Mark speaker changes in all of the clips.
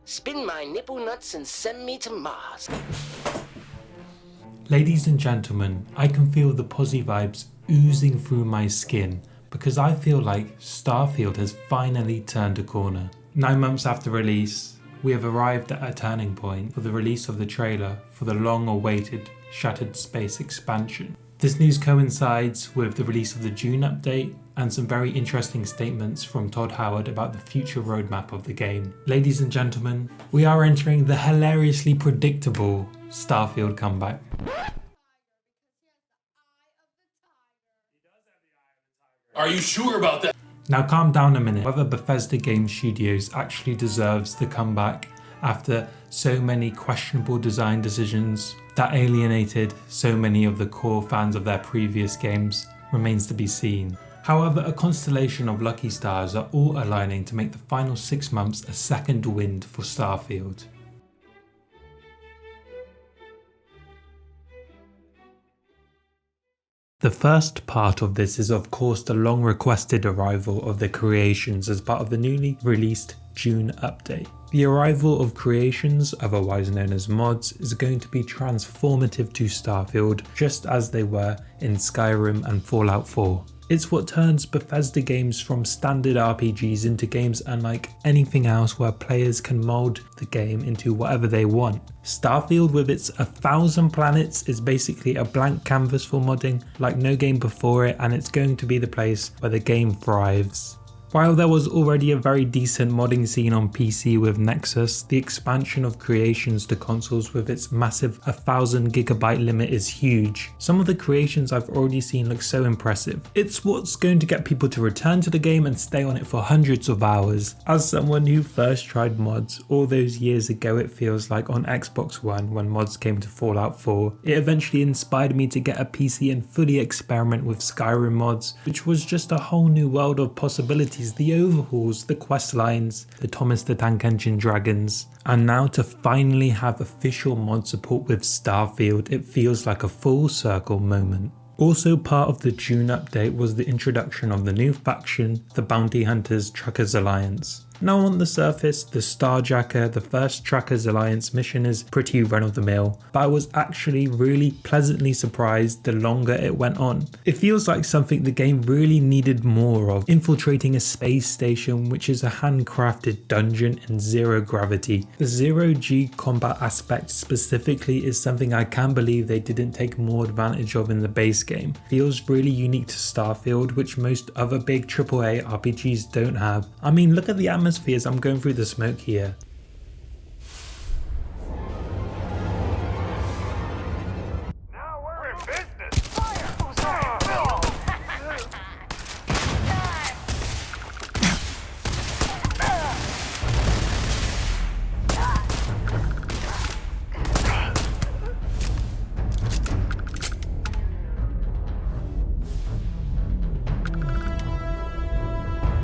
Speaker 1: Spin my nipple nuts and send me to Mars.
Speaker 2: Ladies and gentlemen, I can feel the posy vibes oozing through my skin because I feel like Starfield has finally turned a corner. 9 months after release, we have arrived at a turning point for the release of the trailer for the long-awaited Shattered Space expansion. This news coincides with the release of the June update and some very interesting statements from Todd Howard about the future roadmap of the game. Ladies and gentlemen, we are entering the hilariously predictable Starfield comeback.
Speaker 3: Are you sure about that?
Speaker 2: Now calm down a minute. Whether Bethesda Game Studios actually deserves the comeback after so many questionable design decisions that alienated so many of the core fans of their previous games remains to be seen. However, a constellation of lucky stars are all aligning to make the final 6 months a second wind for Starfield. The first part of this is of course the long requested arrival of the Creations as part of the newly released June update. The arrival of Creations, otherwise known as mods, is going to be transformative to Starfield just as they were in Skyrim and Fallout 4. It's what turns Bethesda games from standard RPGs into games unlike anything else where players can mold the game into whatever they want. Starfield with its 1,000 planets is basically a blank canvas for modding like no game before it, and it's going to be the place where the game thrives. While there was already a very decent modding scene on PC with Nexus, the expansion of Creations to consoles with its massive 1,000 GB limit is huge. Some of the creations I've already seen look so impressive. It's what's going to get people to return to the game and stay on it for hundreds of hours. As someone who first tried mods all those years ago, it feels like on Xbox One when mods came to Fallout 4, it eventually inspired me to get a PC and fully experiment with Skyrim mods, which was just a whole new world of possibilities. The overhauls, the quest lines, the Thomas the Tank Engine dragons, and now to finally have official mod support with Starfield, it feels like a full circle moment. Also part of the June update was the introduction of the new faction, the Bounty Hunters Truckers Alliance. Now on the surface, the Starjacker, the first Truckers Alliance mission is pretty run-of-the-mill, but I was actually really pleasantly surprised the longer it went on. It feels like something the game really needed more of, infiltrating a space station which is a handcrafted dungeon in zero gravity. The zero-G combat aspect specifically is something I can't believe they didn't take more advantage of in the base game. Feels really unique to Starfield, which most other big AAA RPGs don't have. I mean, look at the atmospheres. I'm going through the smoke here.
Speaker 4: Now we're in business. Fire!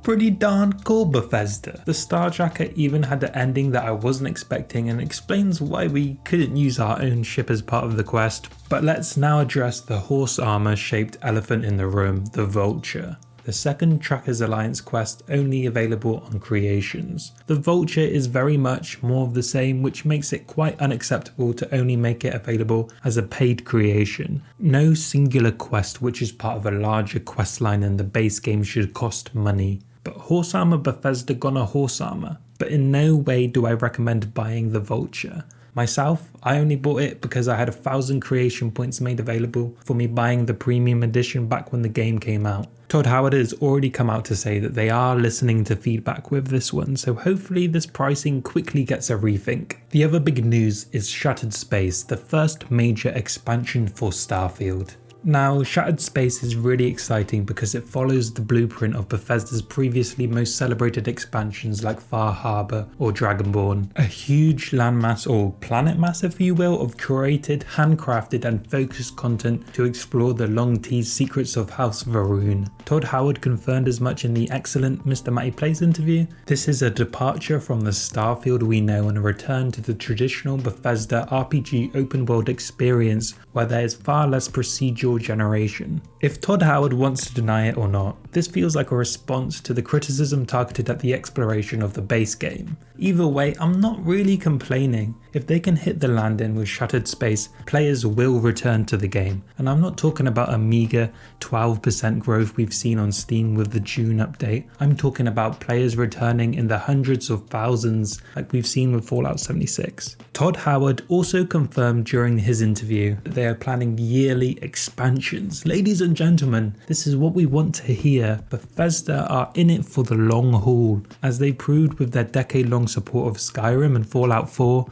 Speaker 2: Pretty darn cool, Bethesda. The Starjacker even had an ending that I wasn't expecting and explains why we couldn't use our own ship as part of the quest. But let's now address the horse armor shaped elephant in the room, the Vulture. The second Truckers Alliance quest only available on Creations. The Vulture is very much more of the same, which makes it quite unacceptable to only make it available as a paid creation. No singular quest which is part of a larger quest line in the base game should cost money. But horse armor Bethesda gonna horse armor. But in no way do I recommend buying the Vulture. Myself, I only bought it because I had 1,000 creation points made available for me buying the premium edition back when the game came out. Todd Howard has already come out to say that they are listening to feedback with this one, so hopefully this pricing quickly gets a rethink. The other big news is Shattered Space, the first major expansion for Starfield. Now, Shattered Space is really exciting because it follows the blueprint of Bethesda's previously most celebrated expansions like Far Harbor or Dragonborn. A huge landmass, or planet mass if you will, of curated, handcrafted and focused content to explore the long-teased secrets of House Va'ruun. Todd Howard confirmed as much in the excellent Mr. Matty Plays interview. This is a departure from the Starfield we know and a return to the traditional Bethesda RPG open world experience where there is far less procedural dual generation. If Todd Howard wants to deny it or not, this feels like a response to the criticism targeted at the exploration of the base game. Either way, I'm not really complaining. If they can hit the landing with Shattered Space, players will return to the game. And I'm not talking about a meager 12% growth we've seen on Steam with the June update. I'm talking about players returning in the hundreds of thousands like we've seen with Fallout 76. Todd Howard also confirmed during his interview that they are planning yearly expansions. Ladies and gentlemen, this is what we want to hear. Bethesda are in it for the long haul, as they proved with their decade-long support of Skyrim and Fallout 4.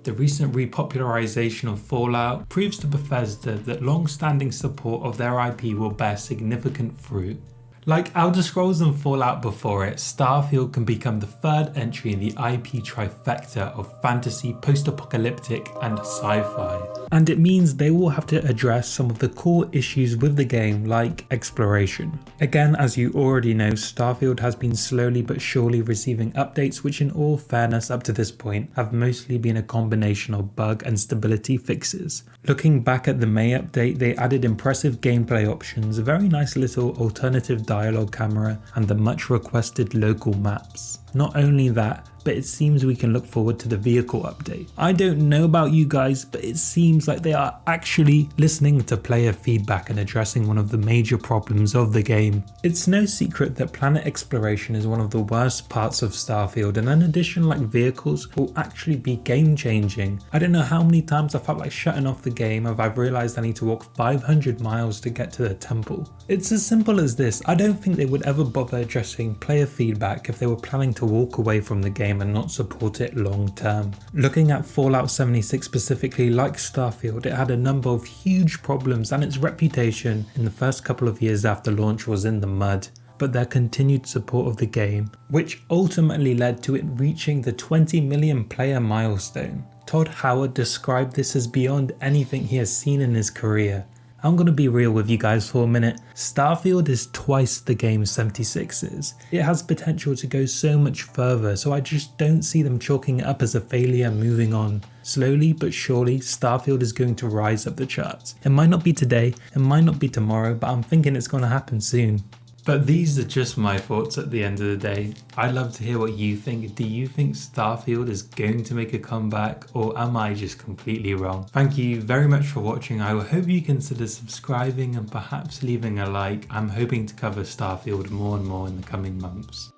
Speaker 2: The recent repopularization of Fallout proves to Bethesda that long-standing support of their IP will bear significant fruit. Like Elder Scrolls and Fallout before it, Starfield can become the third entry in the IP trifecta of fantasy, post-apocalyptic and sci-fi. And it means they will have to address some of the core issues with the game, like exploration. Again, as you already know, Starfield has been slowly but surely receiving updates which, in all fairness up to this point, have mostly been a combination of bug and stability fixes. Looking back at the May update, they added impressive gameplay options, a very nice little alternative dialogue camera, and the much requested local maps. Not only that, but it seems we can look forward to the vehicle update. I don't know about you guys, but it seems like they are actually listening to player feedback and addressing one of the major problems of the game. It's no secret that planet exploration is one of the worst parts of Starfield, and an addition like vehicles will actually be game changing. I don't know how many times I felt like shutting off the game if I've realised I need to walk 500 miles to get to the temple. It's as simple as this. I don't think they would ever bother addressing player feedback if they were planning to walk away from the game and not support it long term. Looking at Fallout 76 specifically, like Starfield, it had a number of huge problems and its reputation in the first couple of years after launch was in the mud. But their continued support of the game, which ultimately led to it reaching the 20 million player milestone. Todd Howard described this as beyond anything he has seen in his career. I'm gonna be real with you guys for a minute. Starfield is twice the game 76 is. It has potential to go so much further, so I just don't see them chalking it up as a failure and moving on. Slowly but surely, Starfield is going to rise up the charts. It might not be today, it might not be tomorrow, but I'm thinking it's gonna happen soon. But these are just my thoughts at the end of the day. I'd love to hear what you think. Do you think Starfield is going to make a comeback, or am I just completely wrong? Thank you very much for watching. I hope you consider subscribing and perhaps leaving a like. I'm hoping to cover Starfield more and more in the coming months.